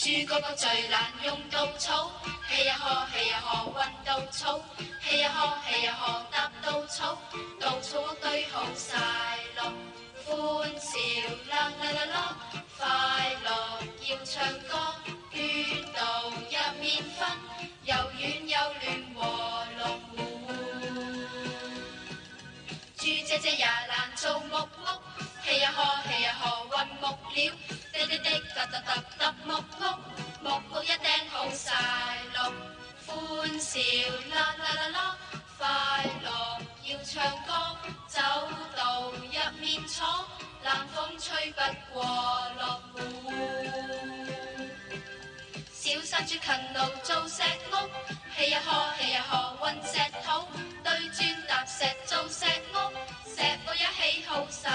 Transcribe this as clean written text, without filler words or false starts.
豬哥哥最懶用稻草，嘿呀呵嘿呀呵運稻草，嘿呀呵嘿呀呵搭稻草，稻草屋堆好晒咯，歡笑啦啦啦啦，快樂要唱歌，圈到入面分，又軟又亂和龍湖。豬姐姐也懶做木屋，嘿呀呵嘿呀呵運木料，滴滴滴答答答答木屋，木屋一定好晒咯，歡笑啦啦啦啦，快樂要唱歌，走到入面坐，冷風吹不過落湖。小山豬勤勞做石屋，嘿呀呵嘿呀呵運石土，堆磚搭石做石屋，石屋一起好晒。